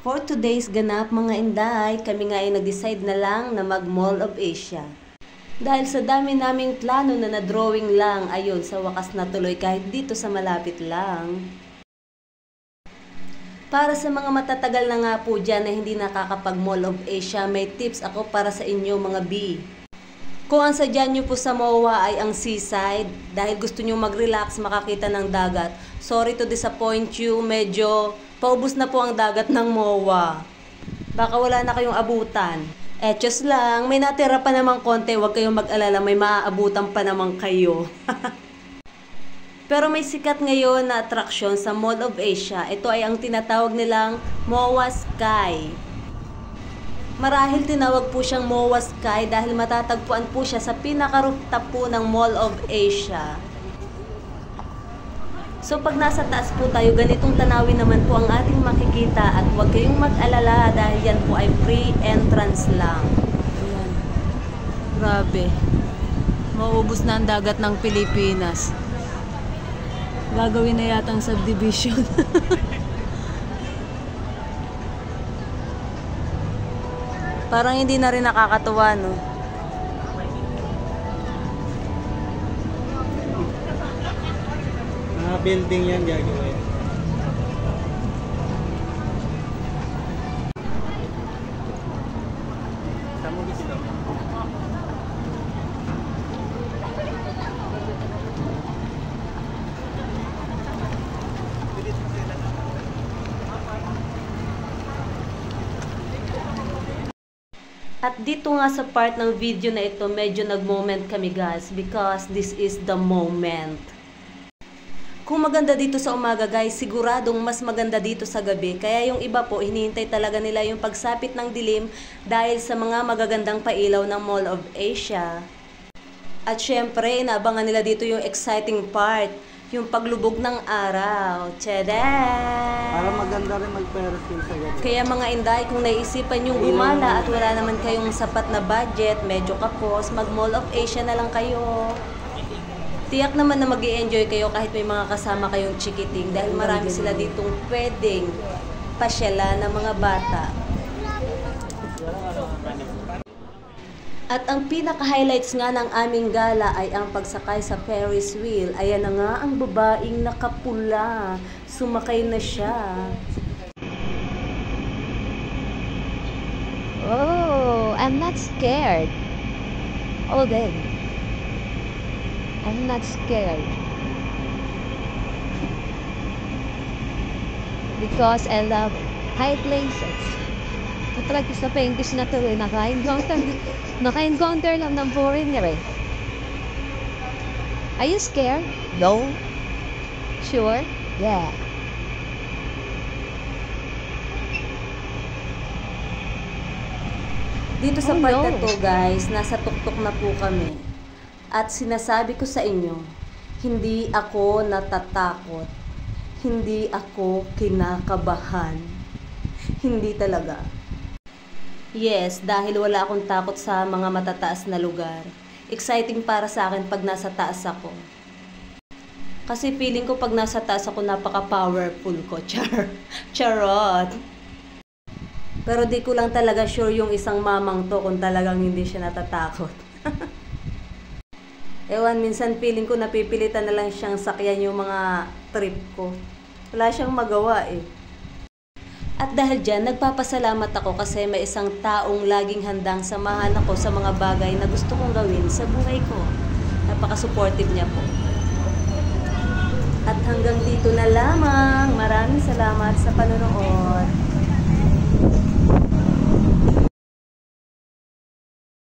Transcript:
For today's ganap mga inday, kami nga ay nag-decide na lang na mag-Mall of Asia. Dahil sa dami naming plano na na-drawing lang, ayun, sa wakas na tuloy kahit dito sa malapit lang. Para sa mga matatagal na nga po dyan na hindi nakakapag-Mall of Asia, may tips ako para sa inyo mga B. Kung ang sadya nyo po sa MOA ay ang seaside, dahil gusto nyo mag-relax, makakita ng dagat, sorry to disappoint you, medyo paubos na po ang dagat ng MOA. Baka wala na kayong abutan. Etos lang, may natira pa namang konti, huwag kayong mag-alala, may maaabutan pa naman kayo. Pero may sikat ngayon na atraksyon sa Mall of Asia. Ito ay ang tinatawag nilang MOA Sky. Marahil tinawag po siyang MOA Sky dahil matatagpuan po siya sa pinaka-rooftop po ng Mall of Asia. So pag nasa taas po tayo, ganitong tanawin naman po ang ating makikita at huwag kayong mag-alala dahil yan po ay free entrance lang. Ayan. Grabe. Mauubos na ang dagat ng Pilipinas. Gagawin na yatang subdivision. Parang hindi na rin nakakatuwa, no? Mga building yan gagawin. At dito nga sa part ng video na ito, medyo nag-moment kami guys because this is the moment. Kung maganda dito sa umaga guys, siguradong mas maganda dito sa gabi. Kaya yung iba po, hinihintay talaga nila yung pagsapit ng dilim dahil sa mga magagandang pailaw ng Mall of Asia. At syempre, inaabangan nila dito yung exciting part, yung paglubog ng araw. Tchadan! Para maganda rin mag-parasail sa gabi. Kaya mga inday, kung naisipan yung gumala at wala naman kayong sapat na budget, medyo kapos, mag-Mall of Asia na lang kayo. Tiyak naman na mag-i-enjoy kayo kahit may mga kasama kayong chikiting dahil marami sila ditong pwedeng pasyala ng mga bata. At ang pinaka-highlights nga ng aming gala ay ang pagsakay sa Ferris wheel. Ayan na nga ang babaeng nakapula. Sumakay na siya. Oh, I'm not scared. Oh, then. I'm not scared. Because I love high places. Talaga sa English na to eh. Naka-encounter lang ng foreigner eh. Are you scared? No. Sure? Yeah. Dito sa part na to guys, nasa tuktok na po kami. At sinasabi ko sa inyo, hindi ako natatakot. Hindi ako kinakabahan. Hindi talaga. Yes, dahil wala akong takot sa mga matataas na lugar. Exciting para sa akin pag nasa taas ako. Kasi feeling ko pag nasa taas ako napaka-powerful ko. Charot! Pero di ko lang talaga sure yung isang mamang to kung talagang hindi siya natatakot. Ewan, minsan feeling ko napipilitan na lang siyang sakyan yung mga trip ko. Wala siyang magawa eh. At dahil dyan, nagpapasalamat ako kasi may isang taong laging handang samahan ako sa mga bagay na gusto kong gawin sa buhay ko. Napaka-supportive niya po. At hanggang dito na lamang. Maraming salamat sa panonood.